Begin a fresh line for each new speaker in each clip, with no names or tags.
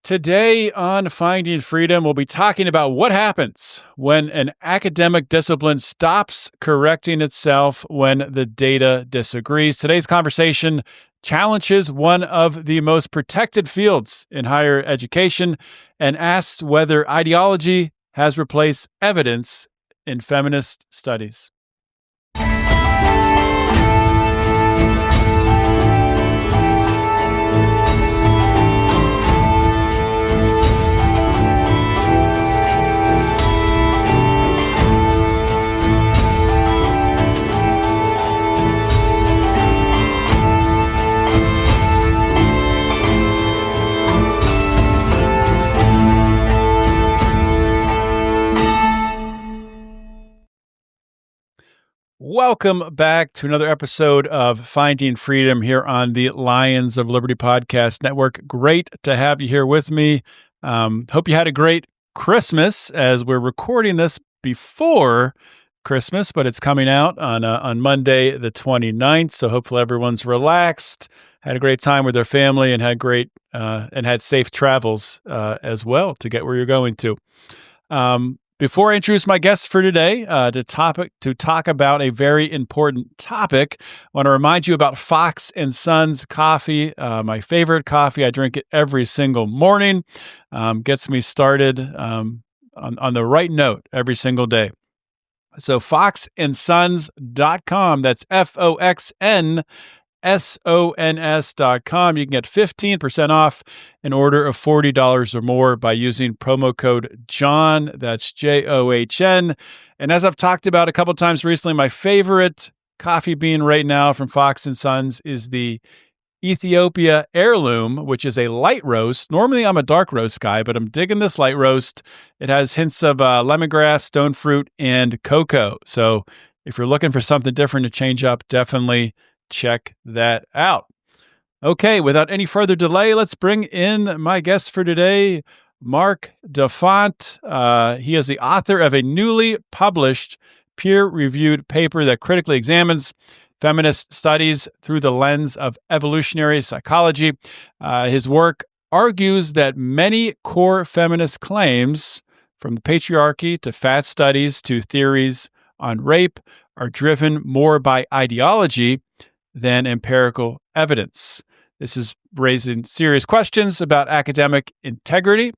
Today on Finding Freedom, we'll be talking about what happens when an academic discipline stops correcting itself when the data disagrees. Today's conversation challenges one of the most protected fields in higher education and asks whether ideology has replaced evidence in feminist studies. Welcome back to another episode of Finding Freedom here on the Lions of Liberty Podcast Network. Great to have you here with me. Hope you had a great Christmas, as we're recording this before Christmas, but it's coming out on Monday the 29th. So hopefully everyone's relaxed, had a great time with their family, and had safe travels as well to get where you're going to. Before I introduce my guest for today, to talk about a very important topic, I want to remind you about Fox & Sons coffee, my favorite coffee. I drink it every single morning. Gets me started on the right note every single day. So foxandsons.com, that's FOXNSONS.com. You can get 15% off an order of $40 or more by using promo code JOHN, that's JOHN. And as I've talked about a couple times recently, my favorite coffee bean right now from Fox & Sons is the Ethiopia Heirloom, which is a light roast. Normally I'm a dark roast guy, but I'm digging this light roast. It has hints of lemongrass, stone fruit, and cocoa. So if you're looking for something different to change up, definitely check that out. Okay, without any further delay, let's bring in my guest for today, Marc Defant. He is the author of a newly published peer-reviewed paper that critically examines feminist studies through the lens of evolutionary psychology. His work argues that many core feminist claims, from the patriarchy to fat studies to theories on rape, are driven more by ideology than empirical evidence. This is raising serious questions about academic integrity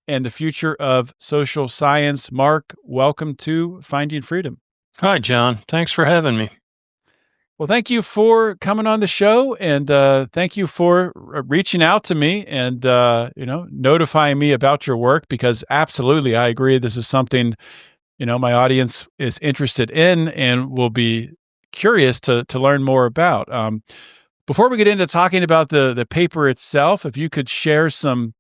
and the future of social science. Marc, welcome to Finding Freedom.
Hi, John. Thanks for having me.
Well, thank you for coming on the show, and thank you for reaching out to me and notifying me about your work, because absolutely, I agree, this is something my audience is interested in and will be curious to learn more about. Before we get into talking about the paper itself, if you could share some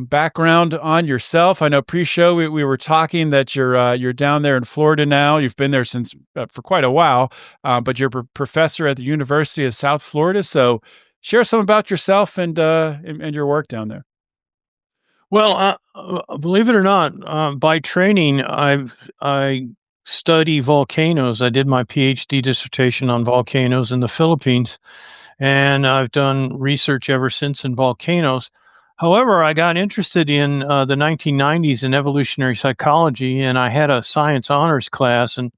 background on yourself. I know pre-show we were talking that you're down there in Florida now. You've been there since for quite a while, but you're a professor at the University of South Florida. So share some about yourself and your work down there.
Well, believe it or not, by training, I study volcanoes. I did my PhD dissertation on volcanoes in the Philippines, and I've done research ever since in volcanoes. However, I got interested in the 1990s in evolutionary psychology, and I had a science honors class, and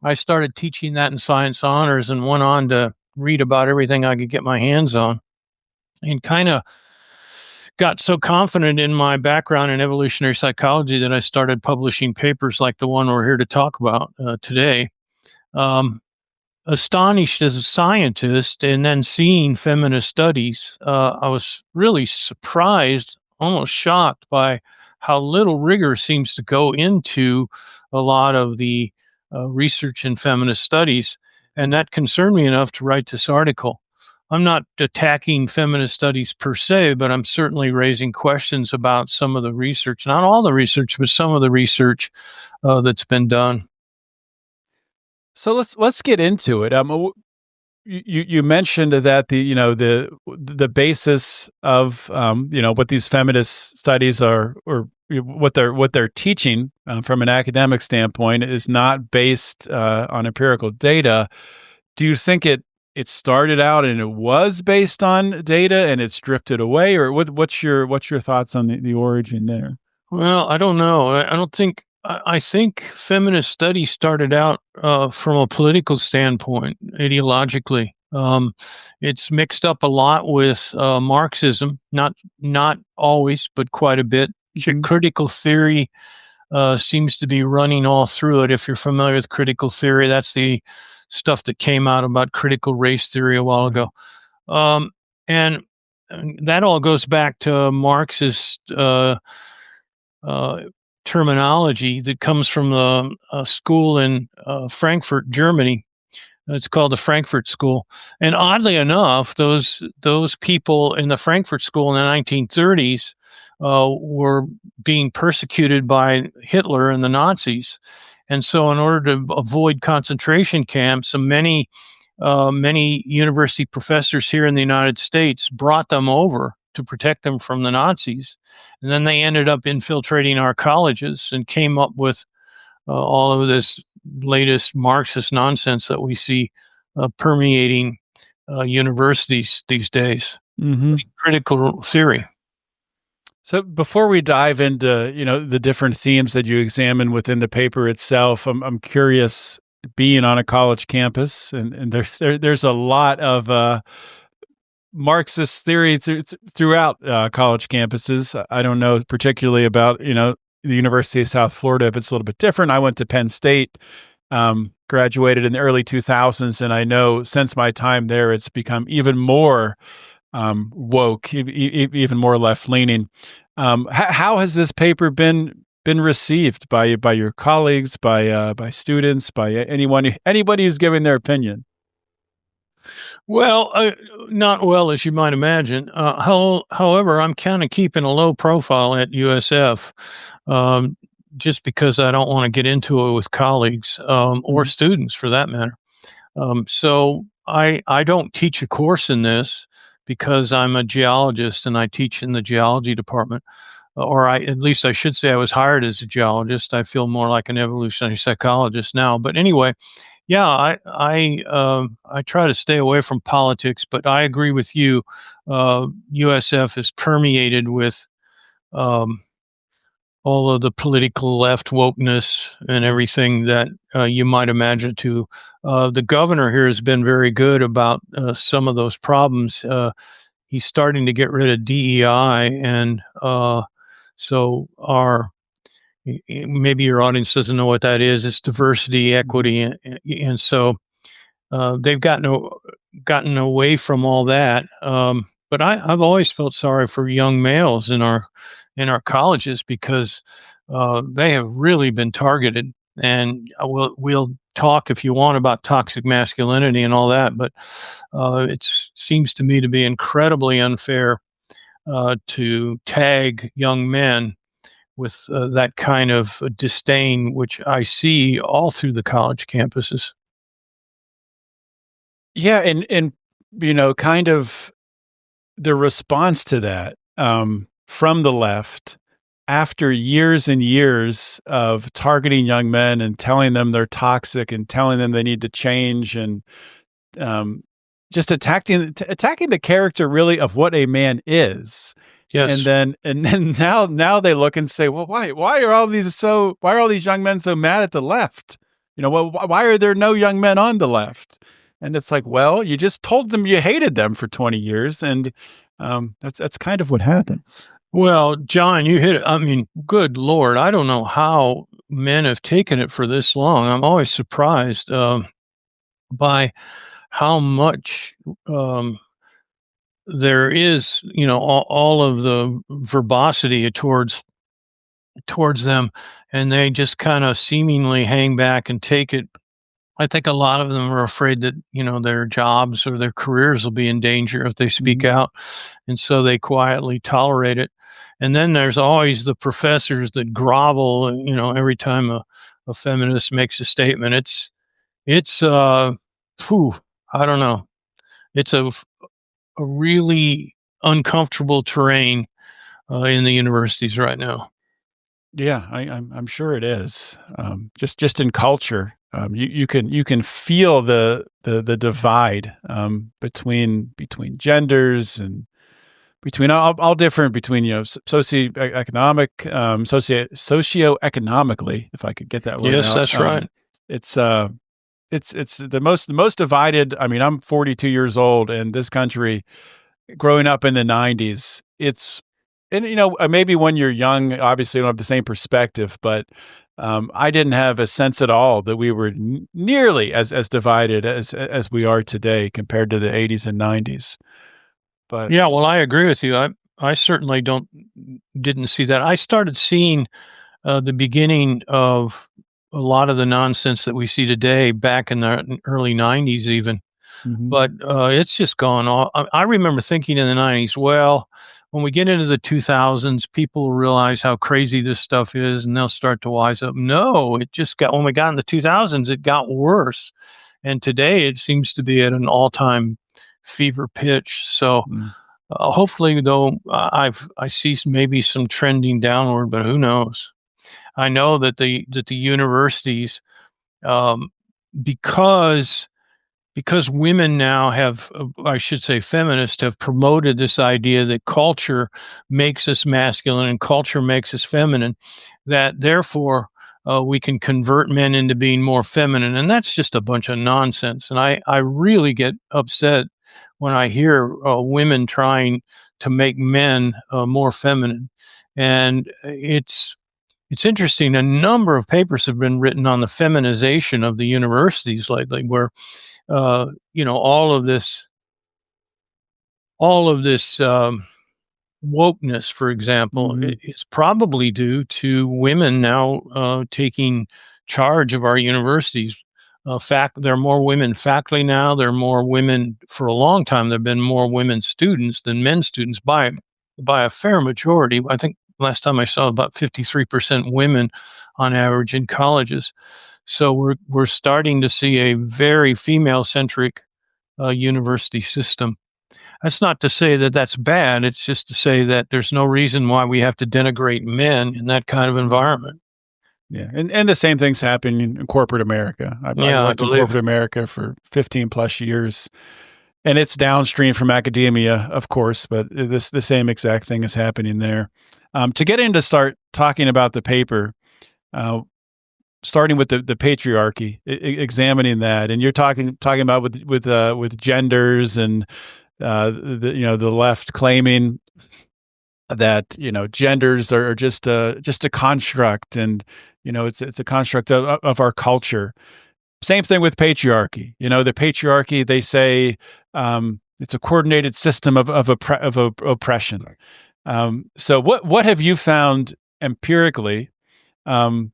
I started teaching that in science honors and went on to read about everything I could get my hands on, and kind of got so confident in my background in evolutionary psychology that I started publishing papers like the one we're here to talk about today. Astonished as a scientist, and then seeing feminist studies, I was really surprised, almost shocked by how little rigor seems to go into a lot of the research in feminist studies. And that concerned me enough to write this article. I'm not attacking feminist studies per se, but I'm certainly raising questions about some of the research, not all the research, but some of the research that's been done.
So let's get into it. You mentioned that the basis of what these feminist studies are, or what they're teaching from an academic standpoint, is not based on empirical data. Do you think it it started out and it was based on data and it's drifted away, or what's your thoughts on the origin there?
Well, I don't know. I don't think. I think feminist studies started out from a political standpoint, ideologically. It's mixed up a lot with Marxism, not always, but quite a bit. Critical theory seems to be running all through it. If you're familiar with critical theory, that's the stuff that came out about critical race theory a while ago. And that all goes back to Marxist terminology that comes from a school in Frankfurt, Germany. It's called the Frankfurt School. And oddly enough, those people in the Frankfurt School in the 1930s were being persecuted by Hitler and the Nazis. And so in order to avoid concentration camps, many university professors here in the United States brought them over to protect them from the Nazis. And then they ended up infiltrating our colleges and came up with all of this latest Marxist nonsense that we see permeating universities these days. Critical theory.
So before we dive into, the different themes that you examine within the paper itself, I'm curious, being on a college campus, and there's a lot of Marxist theory throughout college campuses. I don't know particularly about, the University of South Florida, if it's a little bit different. I went to Penn State, graduated in the early 2000s, and I know since my time there, it's become even more woke, even more left-leaning. How has this paper been received by your colleagues, by students, by anybody who's giving their opinion?
Well, not well, as you might imagine. However, I'm kind of keeping a low profile at USF, just because I don't want to get into it with colleagues or students, for that matter. So I don't teach a course in this because I'm a geologist and I teach in the geology department. At least I should say I was hired as a geologist. I feel more like an evolutionary psychologist now. But anyway, yeah, I try to stay away from politics, but I agree with you. USF is permeated with all of the political left wokeness and everything that you might imagine too. The governor here has been very good about some of those problems. He's starting to get rid of DEI, and so maybe your audience doesn't know what that is. It's diversity, equity, and so they've gotten away from all that. But I've always felt sorry for young males in our colleges because they have really been targeted. And we'll talk if you want about toxic masculinity and all that, but it seems to me to be incredibly unfair to tag young men with that kind of disdain, which I see all through the college campuses.
Yeah, and kind of the response to that from the left, after years and years of targeting young men and telling them they're toxic and telling them they need to change, and just attacking the character really of what a man is.
Yes.
And then now they look and say, well, why are all these young men so mad at the left? Why are there no young men on the left? And it's like, well, you just told them you hated them for 20 years, and that's kind of what happens.
Well, John, you hit it. I mean, good Lord, I don't know how men have taken it for this long. I'm always surprised by how much there is, all of the verbosity towards them, and they just kind of seemingly hang back and take it. I think a lot of them are afraid that, their jobs or their careers will be in danger if they speak out. And so they quietly tolerate it. And then there's always the professors that grovel, every time a feminist makes a statement. It's I don't know. It's a really uncomfortable terrain in the universities right now.
Yeah, I'm sure it is. Just in culture. You can feel the divide between genders and between all different, between socioeconomic socioeconomically, if I could get that word
Yes,
out.
that's right.
It's the most divided. I mean, I'm 42 years old, and this country, growing up in the 90s, and maybe when you're young, obviously you don't have the same perspective, but I didn't have a sense at all that we were nearly as divided as we are today compared to the 80s and 90s. But
Yeah, well, I agree with you. I certainly didn't see that. I started seeing the beginning of a lot of the nonsense that we see today back in the early 90s even.
mhm.
But it's just gone all I remember thinking in the 90s, well, when we get into the 2000s, people will realize how crazy this stuff is, and they'll start to wise up. No, it just got when we got in the 2000s, it got worse. And today it seems to be at an all-time fever pitch. So,
Mm.
hopefully, though, I see maybe some trending downward, but who knows? I know that the universities, um, because women now have, I should say, feminists have promoted this idea that culture makes us masculine and culture makes us feminine, that therefore we can convert men into being more feminine. And that's just a bunch of nonsense. And I really get upset when I hear women trying to make men more feminine. And it's interesting. A number of papers have been written on the feminization of the universities lately, where all of this wokeness, for example,
Mhm.
is probably due to women now taking charge of our universities. There are more women faculty now. There are more women. For a long time, there have been more women students than men students by a fair majority. I think last time I saw about 53% women on average in colleges. So we're starting to see a very female centric university system. That's not to say that that's bad. It's just to say that there's no reason why we have to denigrate men in that kind of environment.
Yeah, and the same things happen in corporate America. I've
Yeah, I
worked in
believe.
corporate America for 15 plus years, and it's downstream from academia, of course, but the same exact thing is happening there. To get into start talking about the paper, uh, starting with the patriarchy, examining that, and you're talking about with genders and the left claiming that genders are just a construct, and it's a construct of our culture. Same thing with patriarchy. The patriarchy, they say, it's a coordinated system of oppression. So what have you found empirically to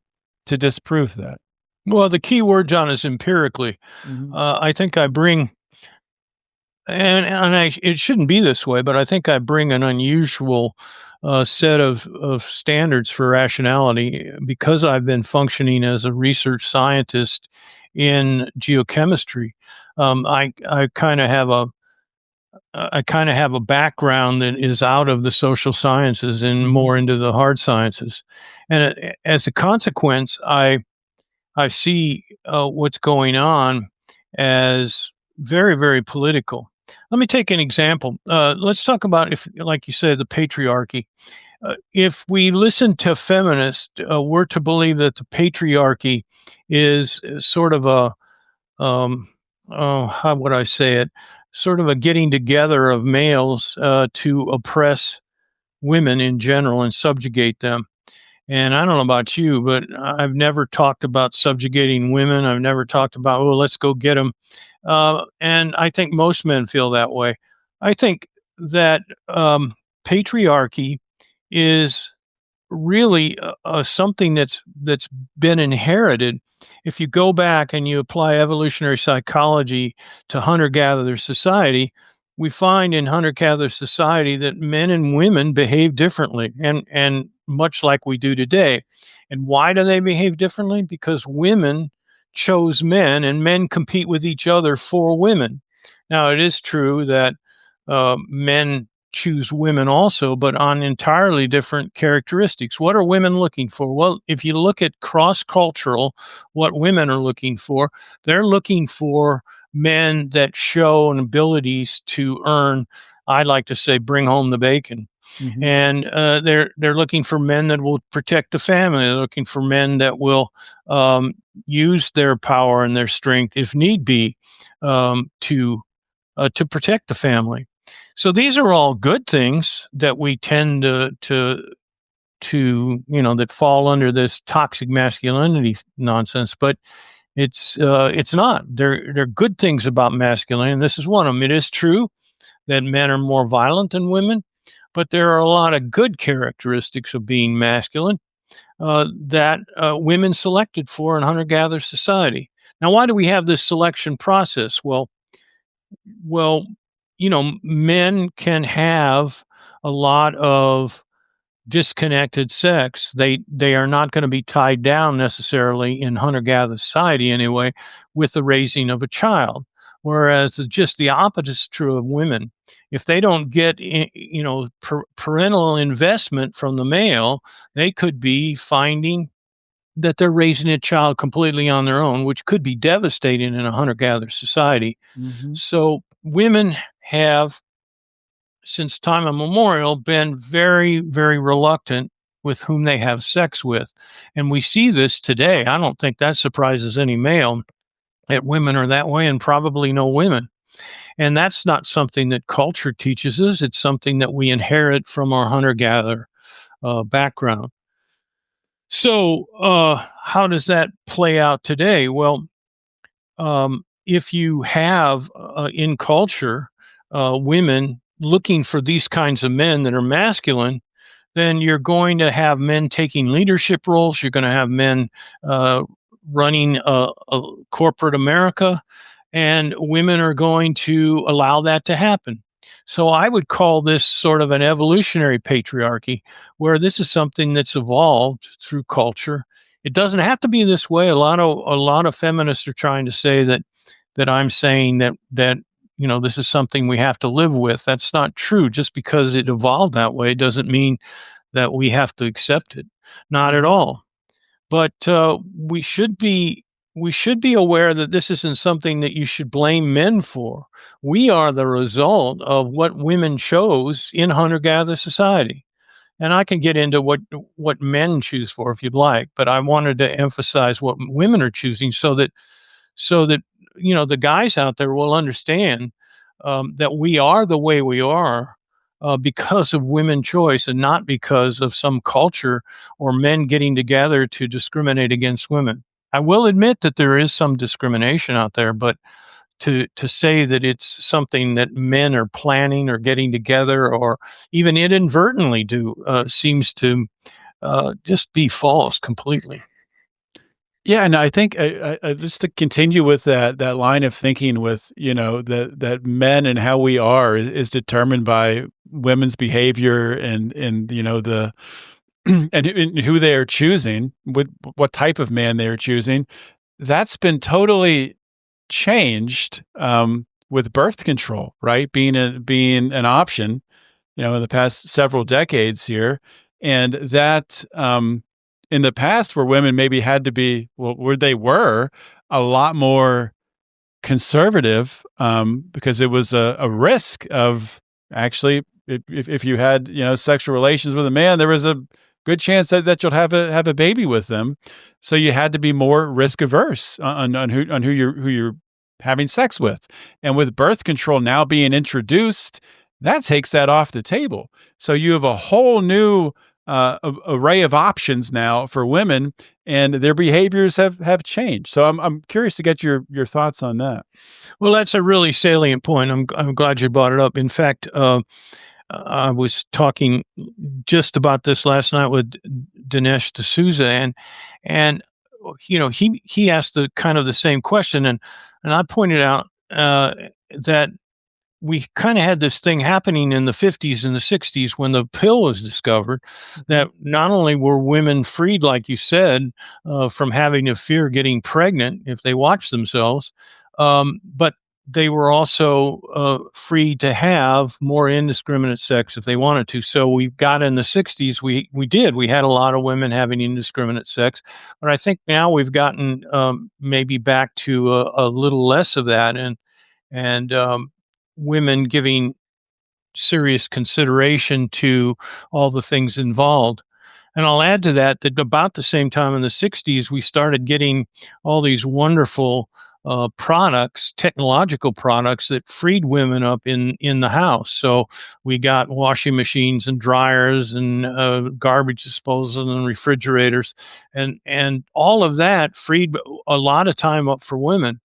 disprove that?
Well, the key word, John, is empirically.
Mhm.
I think I bring, it shouldn't be this way, but I think I bring an unusual set of standards for rationality because I've been functioning as a research scientist in geochemistry. I kind of have a background that is out of the social sciences and more into the hard sciences, and as a consequence, I see what's going on as very, very political. Let me take an example. Let's talk about, if, like you said, the patriarchy. If we listen to feminists, we're to believe that the patriarchy is sort of a, how would I say it? Sort of a getting together of males to oppress women in general and subjugate them. And I don't know about you, but I've never talked about subjugating women. I've never talked about, oh, let's go get them. And I think most men feel that way. I think that patriarchy is really something that's been inherited. If you go back and you apply evolutionary psychology to hunter-gatherer society, we find in hunter-gatherer society that men and women behave differently, and much like we do today. And why do they behave differently? Because women chose men, and men compete with each other for women. Now, it is true that men choose women also, but on entirely different characteristics. What are women looking for? Well, if you look at cross-cultural, what women are looking for, they're looking for men that show an abilities to earn, I like to say, bring home the bacon.
Mm-hmm.
And they're looking for men that will protect the family. They're looking for men that will use their power and their strength, if need be, to protect the family. So these are all good things that we tend to that fall under this toxic masculinity nonsense. But it's not. They're good things about masculinity, and this is one of them. It is true that men are more violent than women, but there are a lot of good characteristics of being masculine that women selected for in hunter-gatherer society. Now, why do we have this selection process? Well, men can have a lot of disconnected sex. They are not going to be tied down necessarily in hunter-gatherer society anyway with the raising of a child. Whereas just the opposite is true of women. If they don't get parental investment from the male, they could be finding that they're raising a child completely on their own, which could be devastating in a hunter-gatherer society.
Mm-hmm.
So women have, since time immemorial, been very, very reluctant with whom they have sex with. And we see this today. I don't think that surprises any male that women are that way, and probably no women. And that's not something that culture teaches us. It's something that we inherit from our hunter-gatherer background. So how does that play out today? Well, if you have in culture women looking for these kinds of men that are masculine, then you're going to have men taking leadership roles. You're going to have men running a corporate America, and women are going to allow that to happen. So I would call this sort of an evolutionary patriarchy, where this is something that's evolved through culture. It doesn't have to be this way. A lot of feminists are trying to say that I'm saying that this is something we have to live with. That's not true. Just because it evolved that way doesn't mean that we have to accept it. Not at all. But we should be aware that this isn't something that you should blame men for. We are the result of what women chose in hunter-gatherer society. And I can get into what men choose for if you'd like, but I wanted to emphasize what women are choosing so that the guys out there will understand that we are the way we are because of women's choice, and not because of some culture or men getting together to discriminate against women. I will admit that there is some discrimination out there, but to say that it's something that men are planning or getting together or even inadvertently do seems to just be false completely.
Yeah, and I think just to continue with that line of thinking with, that men and how we are is determined by women's behavior and the and who they are choosing, what type of man they are choosing. That's been totally changed with birth control, right? Being an option, in the past several decades here, and that in the past, where women maybe had to be, where they were a lot more conservative, because it was a risk of actually, if you had sexual relations with a man, there was a good chance that you'll have a baby with them. So you had to be more risk averse on who you're having sex with. And with birth control now being introduced, that takes that off the table. So you have a whole new array of options now for women, and their behaviors have changed. So I'm curious to get your thoughts on that.
Well, that's a really salient point. I'm glad you brought it up. In fact, I was talking just about this last night with Dinesh D'Souza, and he asked the kind of the same question, and I pointed out that we kind of had this thing happening in the 50s and the 60s when the pill was discovered, that not only were women freed, like you said, from having to fear getting pregnant if they watched themselves, but they were also free to have more indiscriminate sex if they wanted to. So we got in the 60s, we had a lot of women having indiscriminate sex, but I think now we've gotten maybe back to a little less of that, and women giving serious consideration to all the things involved. And I'll add to that about the same time in the 60s, we started getting all these wonderful products, technological products that freed women up in the house. So we got washing machines and dryers and garbage disposal and refrigerators, and all of that freed a lot of time up for women.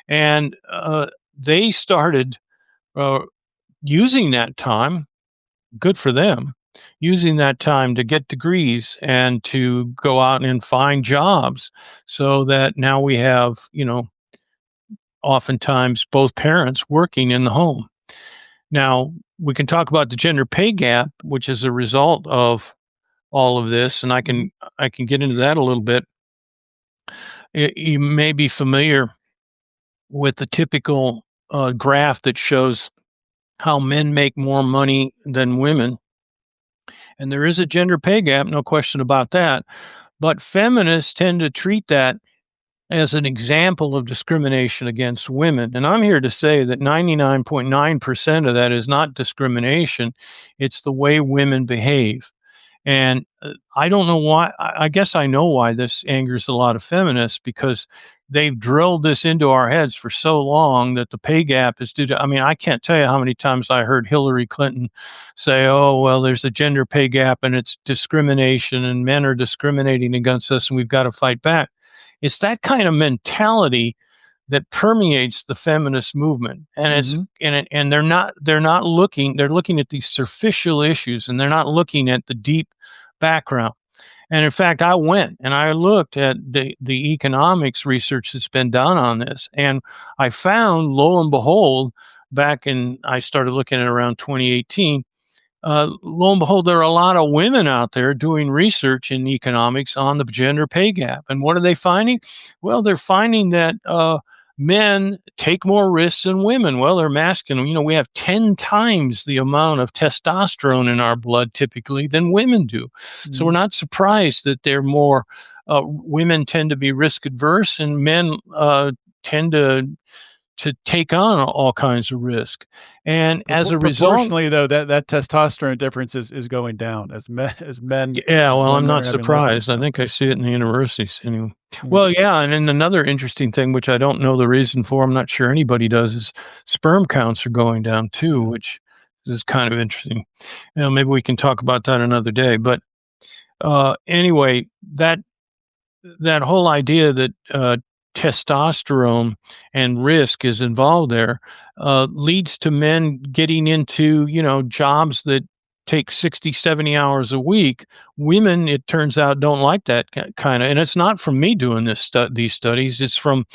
And they started using that time, good for them, using that time to get degrees and to go out and find jobs, so that now we have, oftentimes both parents working in the home. Now, we can talk about the gender pay gap, which is a result of all of this, and I can get into that a little bit. You may be familiar with the typical graph that shows how men make more money than women. And there is a gender pay gap, no question about that. But feminists tend to treat that as an example of discrimination against women. And I'm here to say that 99.9% of that is not discrimination. It's the way women behave. And I don't know why. I guess I know why this angers a lot of feminists, because they've drilled this into our heads for so long that the pay gap is due to, I can't tell you how many times I heard Hillary Clinton say, oh, well, there's a gender pay gap and it's discrimination and men are discriminating against us and we've got to fight back. It's that kind of mentality that permeates the feminist movement, and it's and they're not looking. They're looking at these superficial issues, and they're not looking at the deep background. And in fact, I went and I looked at the economics research that's been done on this, and I found, lo and behold, I started looking at around 2018. Lo and behold, there are a lot of women out there doing research in economics on the gender pay gap. And what are they finding? Well, they're finding that men take more risks than women. Well, they're masculine. We have 10 times the amount of testosterone in our blood typically than women do. So we're not surprised that they're more, women tend to be risk adverse and men tend to take on all kinds of risk. And as a result,
proportionally, though, that testosterone difference is going down as men.
Yeah, well, I'm not surprised. I think I see it in the universities anyway. Well, yeah, and then another interesting thing, which I don't know the reason for, I'm not sure anybody does, is sperm counts are going down too, which is kind of interesting. Maybe we can talk about that another day. But anyway, that whole idea that testosterone and risk is involved there leads to men getting into jobs that take 60, 70 hours a week. Women, it turns out, don't like that kind of, and it's not from me doing these studies. It's from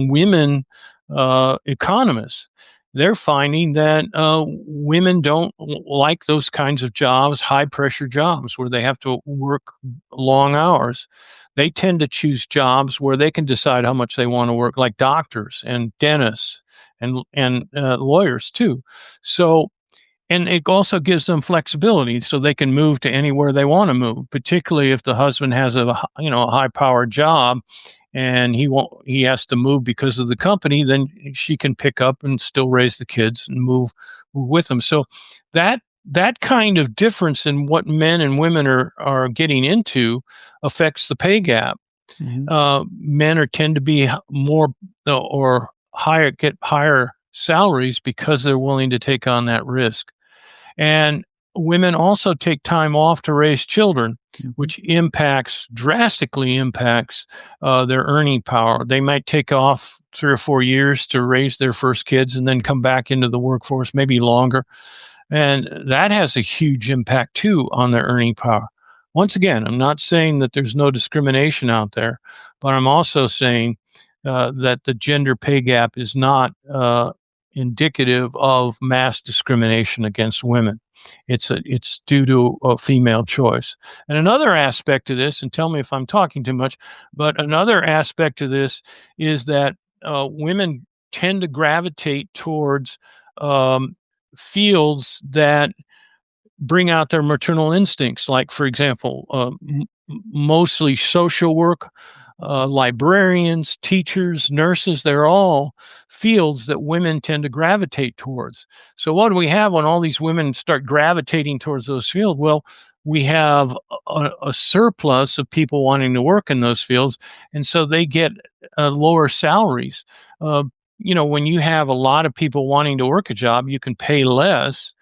women economists. They're finding that women don't like those kinds of jobs, high pressure jobs where they have to work long hours. They tend to choose jobs where they can decide how much they want to work, like doctors and dentists and lawyers too. So, and it also gives them flexibility, so they can move to anywhere they want to move. Particularly if the husband has a high powered job, and he has to move because of the company, then she can pick up and still raise the kids and move with them. So that kind of difference in what men and women are getting into affects the pay gap. Men tend to be more or get higher salaries because they're willing to take on that risk. And women also take time off to raise children, which drastically impacts their earning power. They might take off 3 or 4 years to raise their first kids and then come back into the workforce, maybe longer. And that has a huge impact too on their earning power. Once again, I'm not saying that there's no discrimination out there, but I'm also saying that the gender pay gap is not indicative of mass discrimination against women. It's due to a female choice. And another aspect of this, and tell me if I'm talking too much, but another aspect of this is that women tend to gravitate towards fields that bring out their maternal instincts, like, for example, mostly social work, librarians, teachers, nurses. They're all fields that women tend to gravitate towards. So what do we have when all these women start gravitating towards those fields? Well, we have a surplus of people wanting to work in those fields, and so they get lower salaries. When you have a lot of people wanting to work a job, you can pay less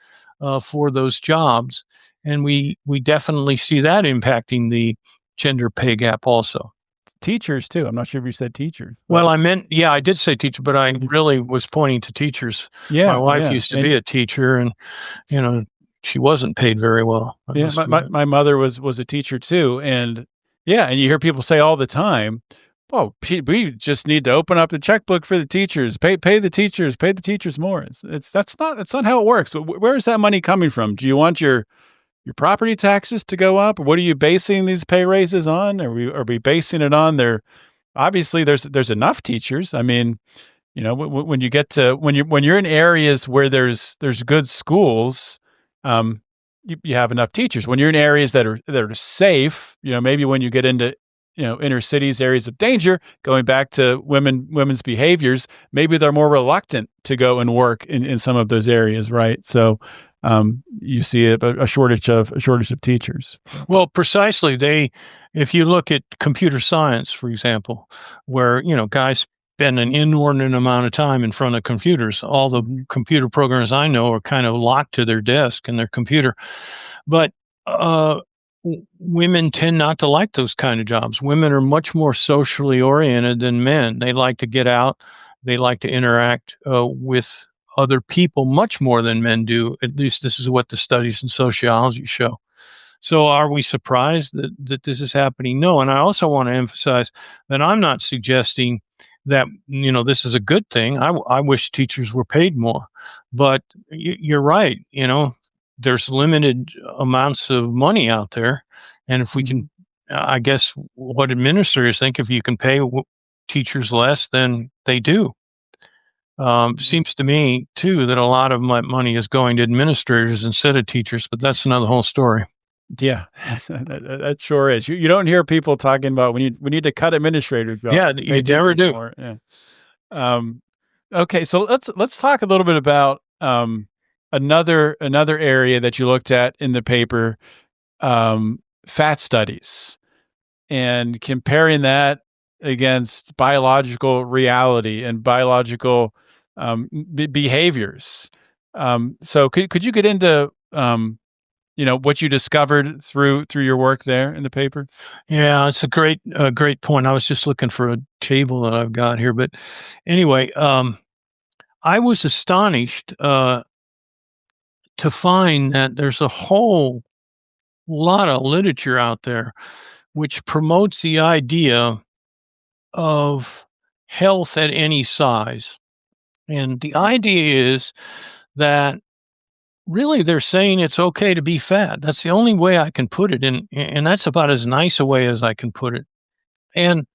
for those jobs. And we definitely see that impacting the gender pay gap also.
Teachers too. I'm not sure if you said teachers.
Well, I did say teacher, but I really was pointing to teachers.
Yeah,
my wife used to be a teacher, and she wasn't paid very well.
Yeah, my mother was a teacher too, and and you hear people say all the time, "Well, we just need to open up the checkbook for the teachers, pay the teachers more." That's not how it works. Where is that money coming from? Do you want your property taxes to go up? Or what are you basing these pay raises on? Are we basing it on obviously there's enough teachers. I mean, when you get to when you're in areas where there's good schools, you have enough teachers. When you're in areas that are safe, maybe when you get into inner cities, areas of danger, going back to women's behaviors, maybe they're more reluctant to go and work in some of those areas, right? So you see a shortage of teachers.
Well, precisely. If you look at computer science, for example, where guys spend an inordinate amount of time in front of computers. All the computer programmers I know are kind of locked to their desk and their computer, but women tend not to like those kind of jobs. Women are much more socially oriented than men. They like to get out. They like to interact with other people much more than men do. At least this is what the studies in sociology show. So are we surprised that this is happening? No. And I also want to emphasize that I'm not suggesting that, this is a good thing. I wish teachers were paid more. But you're right. There's limited amounts of money out there. And if we can, I guess what administrators think, if you can pay teachers less, then they do. Seems to me, too, that a lot of my money is going to administrators instead of teachers, but that's another whole story.
Yeah, that sure is. You don't hear people talking about we need to cut administrators' jobs.
Yeah, you never do.
Yeah. Okay, so let's talk a little bit about another area that you looked at in the paper, fat studies, and comparing that against biological reality and biological behaviors. So could you get into what you discovered through your work there in the paper?
Yeah, it's a great point. I was just looking for a table that I've got here, but anyway, I was astonished to find that there's a whole lot of literature out there which promotes the idea of health at any size. And the idea is that really they're saying it's okay to be fat. That's the only way I can put it. And that's about as nice a way as I can put it. And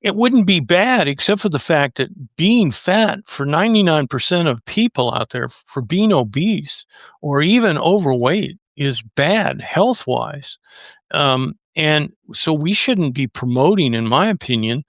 it wouldn't be bad, except for the fact that being fat for 99% of people out there, for being obese or even overweight, is bad health-wise. And so we shouldn't be promoting, in my opinion,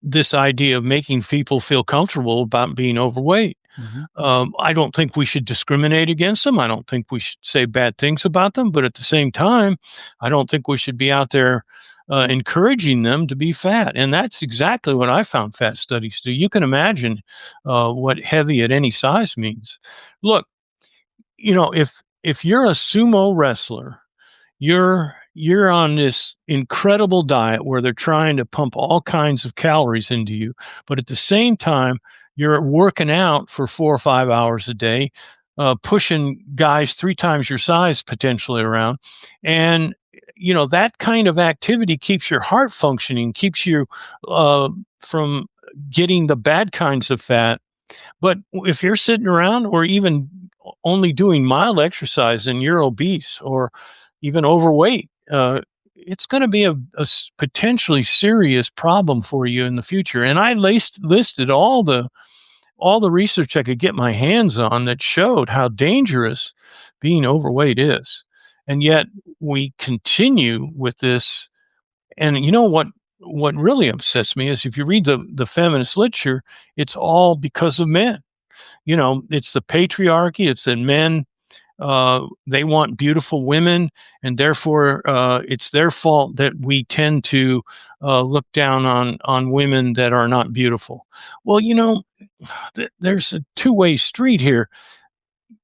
this idea of making people feel comfortable about being overweight. Mm-hmm. I don't think we should discriminate against them. I don't think we should say bad things about them. But at the same time, I don't think we should be out there encouraging them to be fat. And that's exactly what I found fat studies do. You can imagine what heavy at any size means. Look, if you're a sumo wrestler, you're on this incredible diet where they're trying to pump all kinds of calories into you, but at the same time, you're working out for 4 or 5 hours a day, pushing guys 3 times your size potentially around. And, that kind of activity keeps your heart functioning, keeps you from getting the bad kinds of fat. But if you're sitting around or even only doing mild exercise and you're obese or even overweight, it's going to be a potentially serious problem for you in the future. And I listed all the research I could get my hands on that showed how dangerous being overweight is. And yet we continue with this. And you know what really upsets me is if you read the feminist literature, it's all because of men. It's the patriarchy. It's that men, they want beautiful women, and therefore it's their fault that we tend to look down on women that are not beautiful. Well, there's a two-way street here.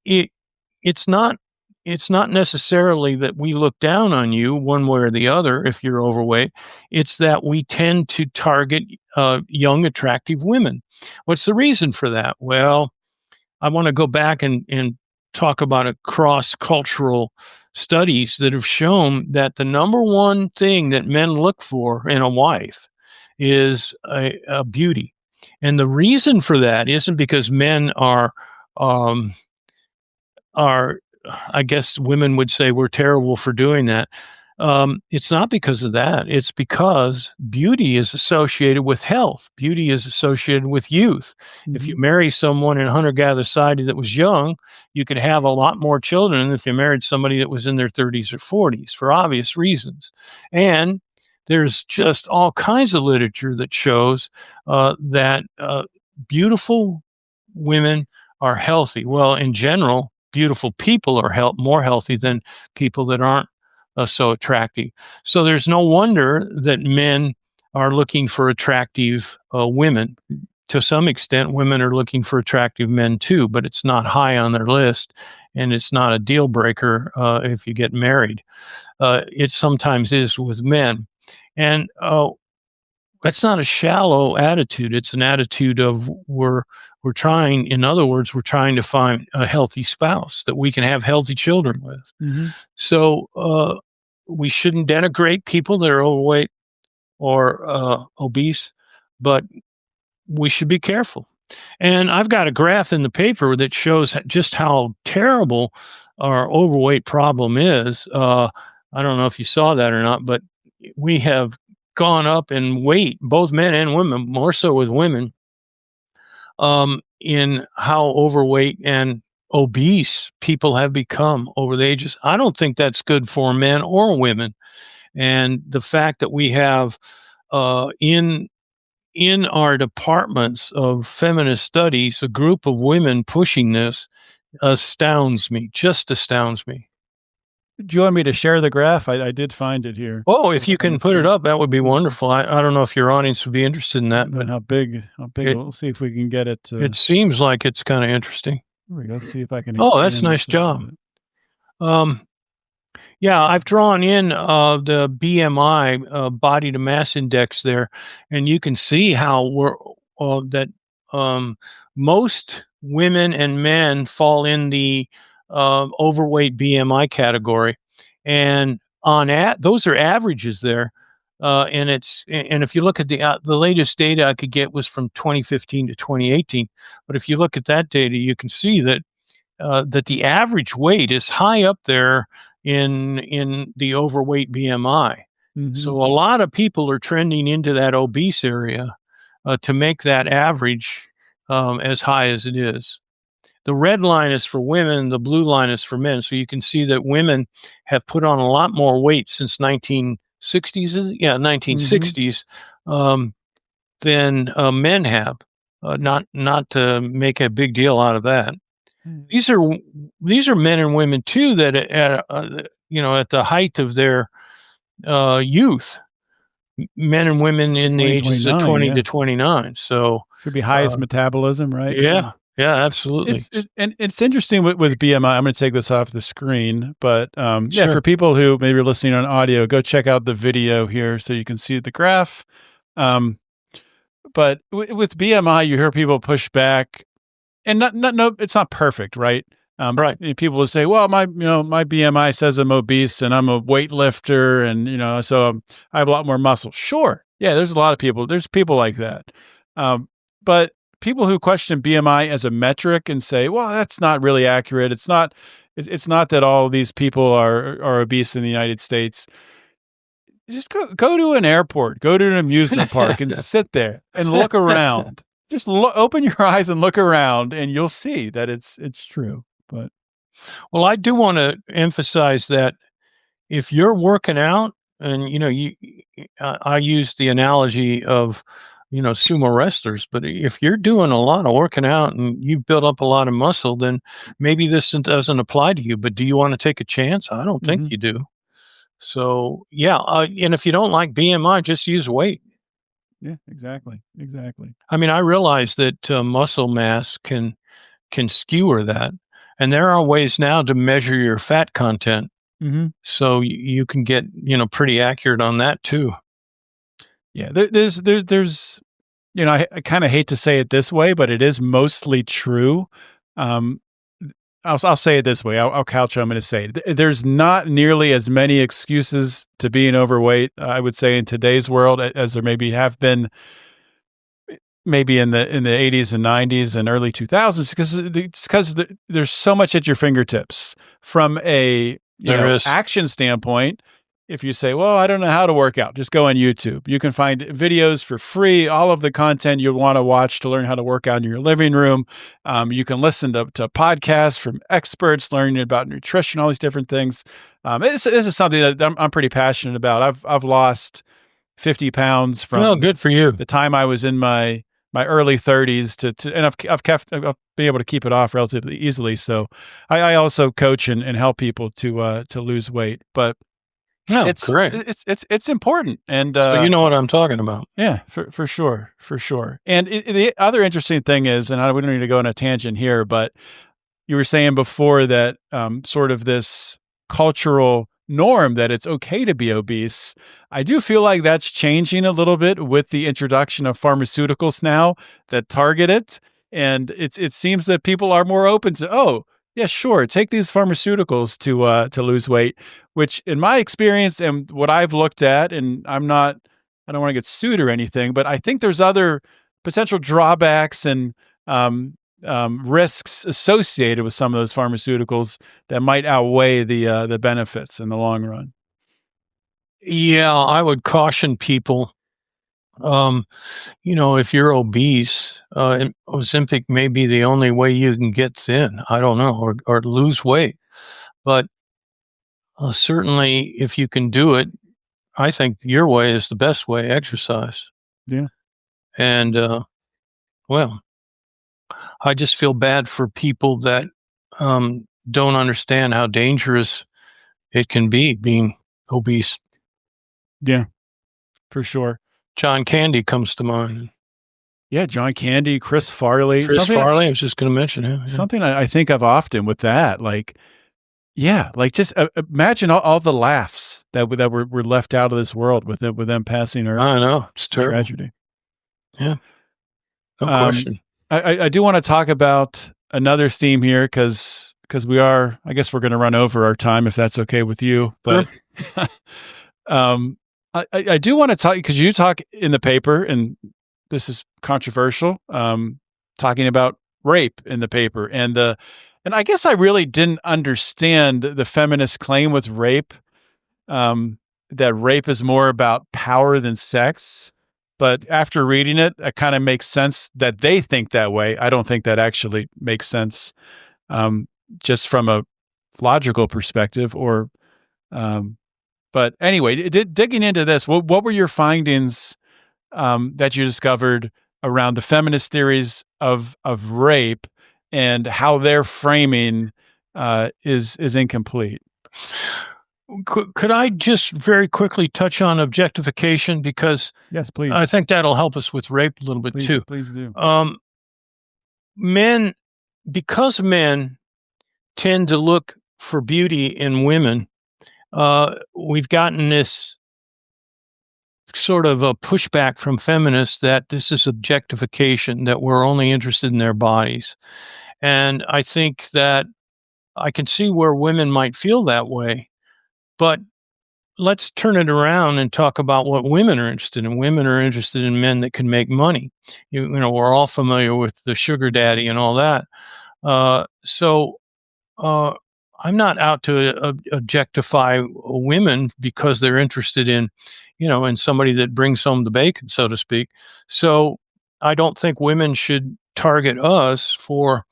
It's not necessarily that we look down on you one way or the other if you're overweight. It's that we tend to target young, attractive women. What's the reason for that? Well, I want to go back and talk about a cross-cultural studies that have shown that the number one thing that men look for in a wife is a beauty. And the reason for that isn't because men are, I guess women would say we're terrible for doing that. It's not because of that. It's because beauty is associated with health. Beauty is associated with youth. Mm-hmm. If you marry someone in hunter-gatherer society that was young, you could have a lot more children than if you married somebody that was in their 30s or 40s for obvious reasons. And there's just all kinds of literature that shows that beautiful women are healthy. Well, in general, beautiful people are more healthy than people that aren't so attractive. So there's no wonder that men are looking for attractive women. To some extent, women are looking for attractive men too, but it's not high on their list, and it's not a deal breaker if you get married. It sometimes is with men. And that's not a shallow attitude. It's an attitude of we're trying, in other words, we're trying to find a healthy spouse that we can have healthy children with. Mm-hmm. So we shouldn't denigrate people that are overweight or obese, but we should be careful. And I've got a graph in the paper that shows just how terrible our overweight problem is. I don't know if you saw that or not, but we have gone up in weight, both men and women, more so with women, in how overweight and obese people have become over the ages. I don't think that's good for men or women. And the fact that we have in our departments of feminist studies, a group of women pushing this astounds me, just astounds me.
Do you want me to share the graph? I did find it here.
Oh, if you can put it up, that would be wonderful. I don't know if your audience would be interested in that.
But how big, we'll see if we can get it.
It seems like it's kind of interesting.
Here we go. Let's see if I can.
Oh, that's a nice job. Yeah, I've drawn in the BMI, body to mass index there, and you can see how most women and men fall in the overweight BMI category, and those are averages there, and if you look at the latest data I could get was from 2015 to 2018, but if you look at that data, you can see that the average weight is high up there in the overweight BMI. Mm-hmm. So a lot of people are trending into that obese area to make that average as high as it is. The red line is for women, the blue line is for men. So you can see that women have put on a lot more weight since 1960s, 1960s, than men have. Not to make a big deal out of that. These are men and women too that at the height of their youth, men and women in the ages of 20 to 29. So
should be highest metabolism, right?
Yeah. Yeah, absolutely.
It's interesting with BMI. I'm going to take this off the screen, but
sure.
For people who maybe are listening on audio, go check out the video here so you can see the graph. But with BMI, you hear people push back, and it's not perfect, right?
Right.
People will say, "Well, my BMI says I'm obese, and I'm a weightlifter, and so I have a lot more muscle." Sure, yeah, there's a lot of people. There's people like that, but people who question BMI as a metric and say, "Well, that's not really accurate. It's not that all of these people are obese in the United States." Just go to an airport, go to an amusement park and sit there and look around. Just open your eyes and look around, and you'll see that it's true. But
well, I do want to emphasize that if you're working out, and I use the analogy of sumo wrestlers, but if you're doing a lot of working out and you've built up a lot of muscle, then maybe this doesn't apply to you. But do you want to take a chance? I don't think you do. So yeah, and if you don't like BMI, just use weight.
Yeah, exactly.
I mean, I realize that muscle mass can skewer that, and there are ways now to measure your fat content. So you can get pretty accurate on that too.
Yeah, there's I kind of hate to say it this way, but it is mostly true. I'll say it this way. I'll couch what I'm going to say. There's not nearly as many excuses to being overweight, I would say, in today's world as there maybe have been maybe in the 80s and 90s and early 2000s, because there's so much at your fingertips from a action standpoint. If you say, well, I don't know how to work out, just go on YouTube. You can find videos for free, all of the content you'd want to watch to learn how to work out in your living room. You can listen to podcasts from experts learning about nutrition, all these different things. This is something that I'm pretty passionate about. I've lost 50 pounds from
good for you.
The time I was in my early 30s and I've been able to keep it off relatively easily. So I also coach and help people to lose weight, but it's
great.
It's important, and
so you know what I'm talking about.
Yeah, for sure. And the other interesting thing is, and we don't need to go on a tangent here, but you were saying before that sort of this cultural norm that it's okay to be obese. I do feel like that's changing a little bit with the introduction of pharmaceuticals now that target it, and it seems that people are more open to yeah, sure. Take these pharmaceuticals to lose weight, which in my experience and what I've looked at, and I don't want to get sued or anything, but I think there's other potential drawbacks and risks associated with some of those pharmaceuticals that might outweigh the benefits in the long run.
Yeah, I would caution people. If you're obese, Ozempic may be the only way you can get thin. I don't know, or lose weight. But certainly, if you can do it, I think your way is the best way. Exercise.
Yeah.
And I just feel bad for people that don't understand how dangerous it can be being obese.
Yeah, for sure.
John Candy comes to mind.
Yeah, John Candy, Chris Farley.
I was just going to mention him. Yeah.
Something I think of often with that, just imagine all the laughs that were left out of this world with them passing Earth.
I know, it's terrible.
Tragedy.
Yeah, no question.
I do want to talk about another theme here because I guess we're going to run over our time if that's okay with you, but. I do want to talk because you talk in the paper, and this is controversial, talking about rape in the paper, and I guess I really didn't understand the feminist claim with rape, that rape is more about power than sex. But after reading it, it kind of makes sense that they think that way. I don't think that actually makes sense, just from a logical perspective, or. But anyway, digging into this, what were your findings that you discovered around the feminist theories of rape and how their framing is incomplete?
Could I just very quickly touch on objectification? Because
yes, please.
I think that'll help us with rape a little bit too.
Please do.
Because men tend to look for beauty in women, we've gotten this sort of a pushback from feminists that this is objectification, that we're only interested in their bodies. And I think that I can see where women might feel that way, but let's turn it around and talk about what women are interested in. Women are interested in men that can make money. We're all familiar with the sugar daddy and all that. So I'm not out to objectify women because they're interested in, in somebody that brings home the bacon, so to speak. So I don't think women should target us for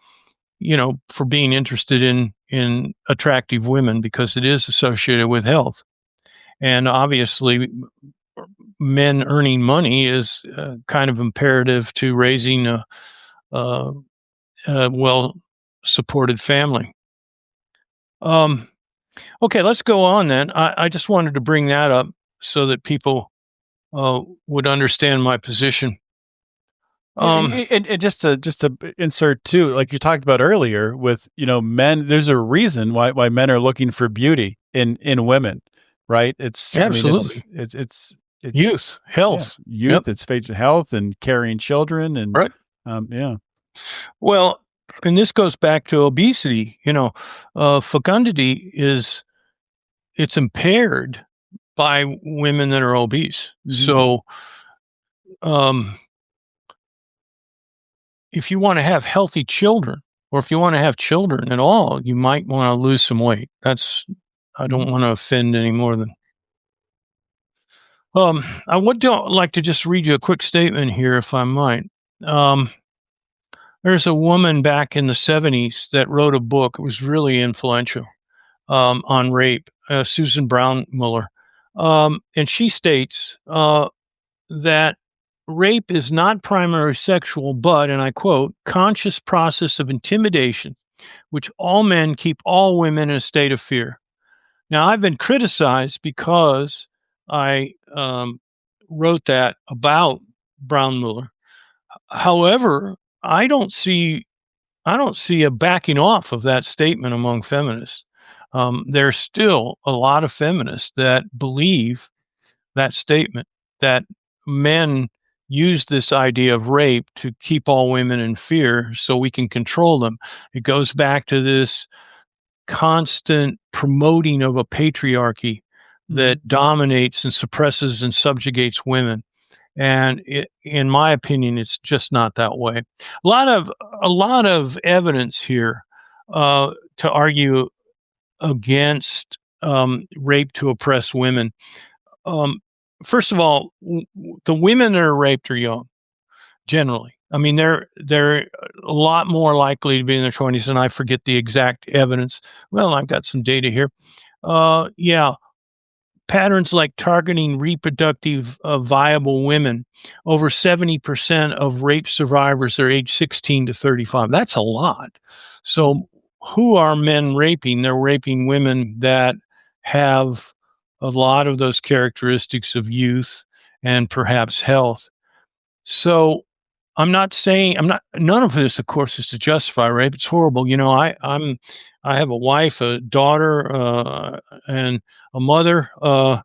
being interested in attractive women, because it is associated with health. And obviously, men earning money is kind of imperative to raising a well-supported family. Okay, let's go on then. I just wanted to bring that up so that people would understand my position.
And just to insert too, like you talked about earlier, with men, there's a reason why men are looking for beauty in women, right? It's
absolutely,
I mean, it's
youth, health,
youth. Yep. It's health and carrying children, and
right.
Yeah.
Well, and this goes back to obesity. Fecundity it's impaired by women that are obese. Mm-hmm. So, if you want to have healthy children, or if you want to have children at all, you might want to lose some weight. I don't want to offend any more than. I would like to just read you a quick statement here, if I might. There's a woman back in the 70s that wrote a book. It was really influential on rape, Susan Brown Muller. And she states that rape is not primary sexual, but, and I quote, conscious process of intimidation, which all men keep all women in a state of fear. Now, I've been criticized because I wrote that about Brown Muller. However, I don't see a backing off of that statement among feminists. There's still a lot of feminists that believe that statement, that men use this idea of rape to keep all women in fear so we can control them. It goes back to this constant promoting of a patriarchy that dominates and suppresses and subjugates women. And in my opinion, it's just not that way. A lot of evidence here to argue against rape to oppress women. First of all, the women that are raped are young, generally. I mean, they're a lot more likely to be in their 20s, and I forget the exact evidence. Well, I've got some data here. Patterns like targeting reproductive viable women. Over 70% of rape survivors are age 16 to 35. That's a lot. So who are men raping? They're raping women that have a lot of those characteristics of youth and perhaps health. So none of this, of course, is to justify rape. It's horrible. I have a wife, a daughter, and a mother, or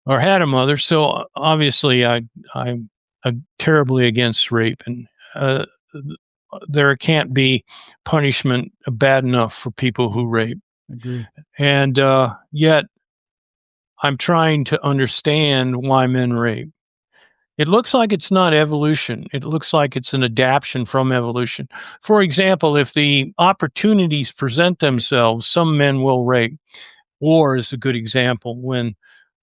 had a mother. So obviously I'm terribly against rape, and there can't be punishment bad enough for people who rape.
Agree.
And yet I'm trying to understand why men rape. It looks like it's not evolution. It looks like it's an adaptation from evolution. For example, if the opportunities present themselves, some men will rape. War is a good example. When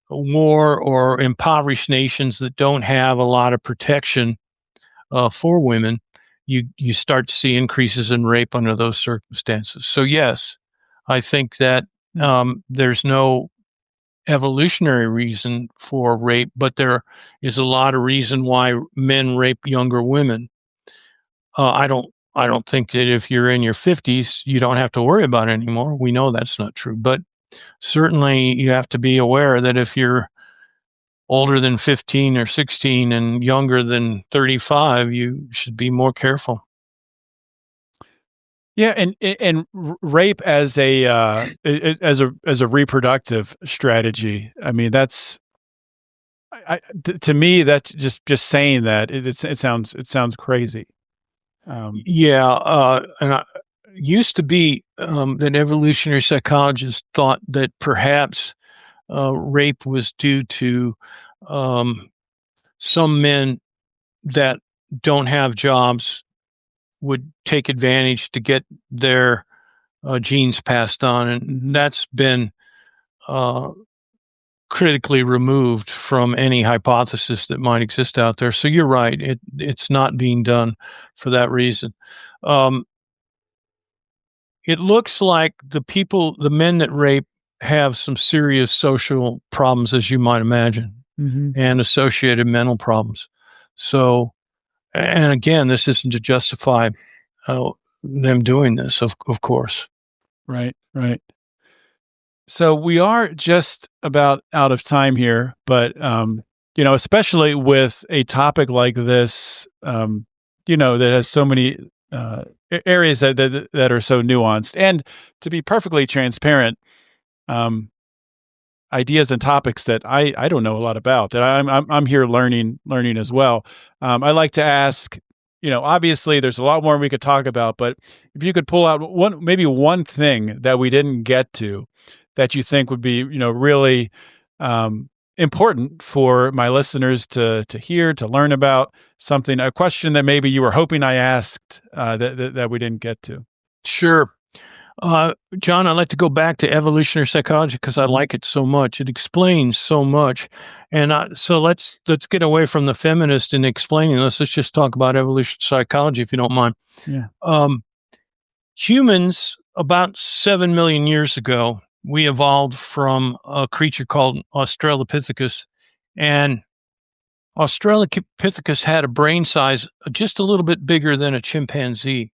war or impoverished nations that don't have a lot of protection for women, you start to see increases in rape under those circumstances. So yes, I think that there's no evolutionary reason for rape, but there is a lot of reason why men rape younger women. I don't think that if you're in your 50s, you don't have to worry about it anymore. We know that's not true, but certainly you have to be aware that if you're older than 15 or 16 and younger than 35, you should be more careful.
Yeah, and rape as a reproductive strategy. I mean, that's to me, that's just saying that it sounds crazy.
And used to be that evolutionary psychologists thought that perhaps rape was due to some men that don't have jobs would take advantage to get their genes passed on, and that's been critically removed from any hypothesis that might exist out there. So you're right; it's not being done for that reason. It looks like the men that rape, have some serious social problems, as you might imagine, and associated mental problems. So, and again, this isn't to justify them doing this, of course.
Right. So we are just about out of time here, but especially with a topic like this, that has so many areas that are so nuanced, and to be perfectly transparent, ideas and topics that I don't know a lot about, that I'm here learning as well. I like to ask, obviously there's a lot more we could talk about, but if you could pull out maybe one thing that we didn't get to that you think would be, really important for my listeners to hear, to learn about, a question that maybe you were hoping I asked that we didn't get to.
Sure. John, I'd like to go back to evolutionary psychology because I like it so much. It explains so much. And so let's get away from the feminist and explaining this. Let's just talk about evolutionary psychology, if you don't mind.
Yeah.
Humans, about 7 million years ago, we evolved from a creature called Australopithecus. And Australopithecus had a brain size just a little bit bigger than a chimpanzee.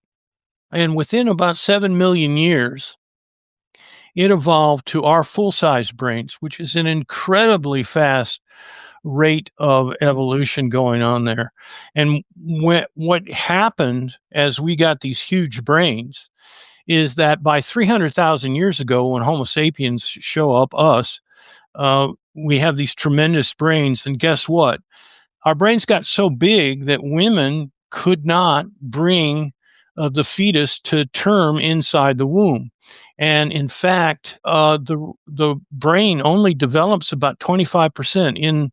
And within about 7 million years, it evolved to our full-size brains, which is an incredibly fast rate of evolution going on there. And what happened as we got these huge brains is that by 300,000 years ago, when Homo sapiens show up, we have these tremendous brains. And guess what? Our brains got so big that women could not bring the fetus to term inside the womb. And in fact, the brain only develops about 25%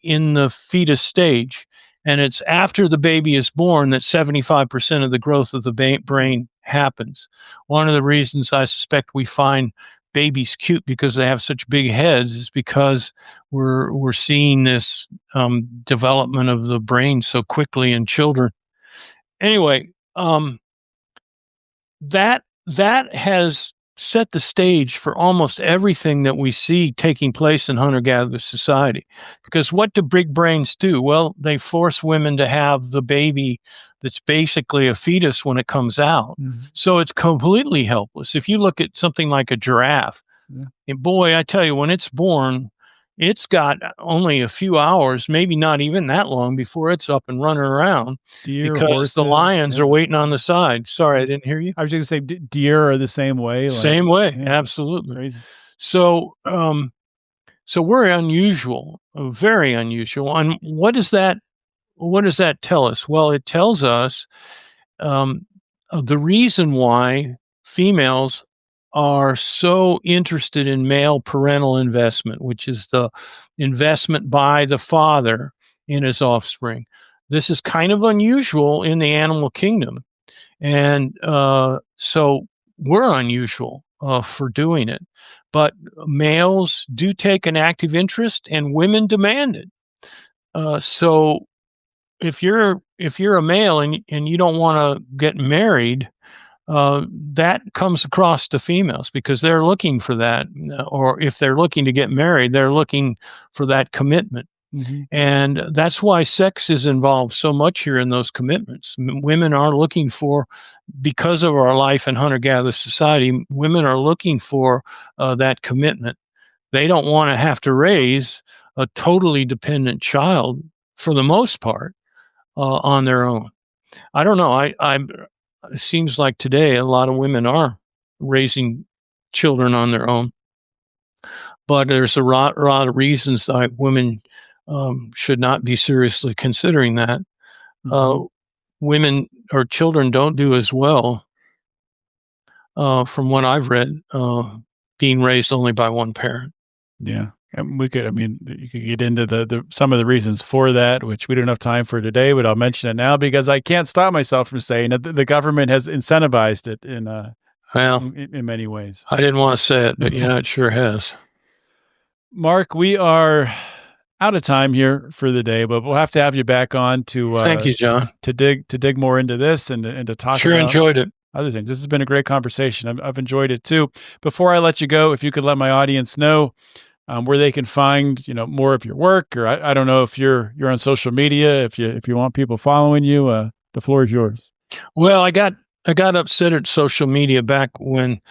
in the fetus stage. And it's after the baby is born that 75% of the growth of the brain happens. One of the reasons I suspect we find babies cute because they have such big heads is because we're seeing this development of the brain so quickly in children. Anyway, that has set the stage for almost everything that we see taking place in hunter-gatherer society. Because what do big brains do? Well, they force women to have the baby that's basically a fetus when it comes out. So it's completely helpless. If you look at something like a giraffe, and boy, I tell you, when it's born, it's got only a few hours, maybe not even that long, before it's up and running around.
Deer,
because
horses,
the lions are waiting on the side. Sorry, I didn't hear you.
I was just going to say deer are the same way.
Same way, absolutely. Crazy. So we're unusual, very unusual. And what does that tell us? Well, it tells us the reason why females are so interested in male parental investment, which is the investment by the father in his offspring. This is kind of unusual in the animal kingdom. And so we're unusual for doing it. But males do take an active interest and women demand it. So if you're a male and you don't want to get married, that comes across to females because they're looking for that. Or if they're looking to get married, they're looking for that commitment. And that's why sex is involved so much here in those commitments. Women are looking for, because of our life in hunter-gatherer society, women are looking for that commitment. They don't want to have to raise a totally dependent child, for the most part, on their own. I don't know. It seems like today a lot of women are raising children on their own. But there's a lot of reasons why women should not be seriously considering that. Women or children don't do as well, from what I've read, being raised only by one parent.
Yeah. And you could get into the some of the reasons for that, which we don't have time for today, but I'll mention it now because I can't stop myself from saying that the government has incentivized it in
Well,
in many ways.
I didn't want to say it, but yeah, it sure has.
Mark, we are out of time here for the day, but we'll have to have you back on to
Thank you, John.
to dig more into this and to talk
Sure
about
enjoyed it.
other things. This has been a great conversation. I've enjoyed it too. Before I let you go, if you could let my audience know where they can find more of your work, or I don't know if you're on social media, if you want people following you, the floor is yours.
Well, I got upset at social media back when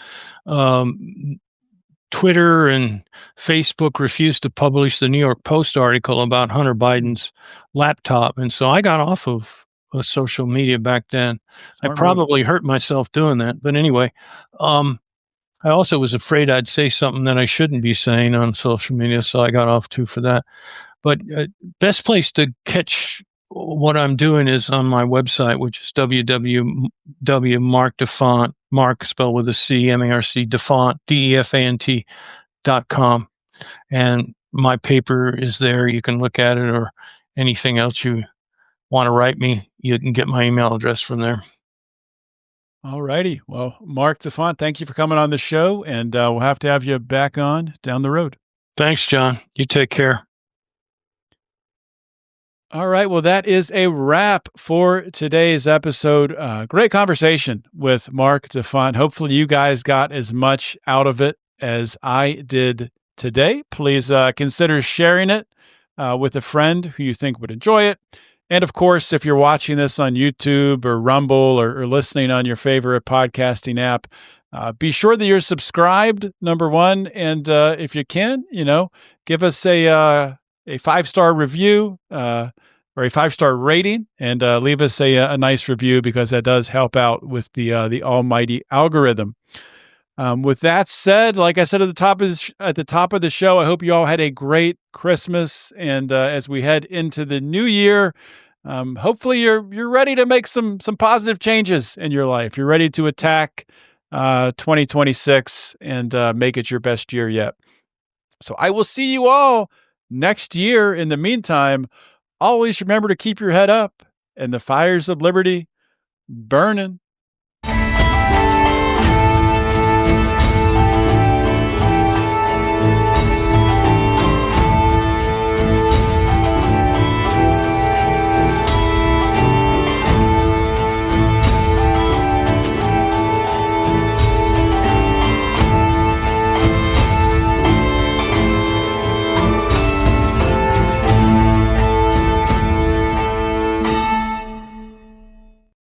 Twitter and Facebook refused to publish the New York Post article about Hunter Biden's laptop. And so I got off of social media back then.
Smart
I probably hurt myself doing that. But anyway, I also was afraid I'd say something that I shouldn't be saying on social media. So I got off too for that. But best place to catch what I'm doing is on my website, which is www.marcdefant, Marc spelled with a C, M-A-R-C, Defant, DEFANT.com. And my paper is there. You can look at it, or anything else you want to write me, you can get my email address from there.
All righty. Well, Marc Defant, thank you for coming on the show, and we'll have to have you back on down the road.
Thanks, John. You take care.
All right. Well, that is a wrap for today's episode. Great conversation with Marc Defant. Hopefully you guys got as much out of it as I did today. Please consider sharing it with a friend who you think would enjoy it. And of course, if you're watching this on YouTube or Rumble or listening on your favorite podcasting app, be sure that you're subscribed, number one. And if you can, give us a 5-star review or a 5-star rating, and leave us a nice review, because that does help out with the almighty algorithm. With that said, like I said at the top of the show, I hope you all had a great Christmas, and as we head into the new year, hopefully you're ready to make some positive changes in your life. You're ready to attack 2026 and make it your best year yet. So I will see you all next year. In the meantime, always remember to keep your head up and the fires of liberty burning.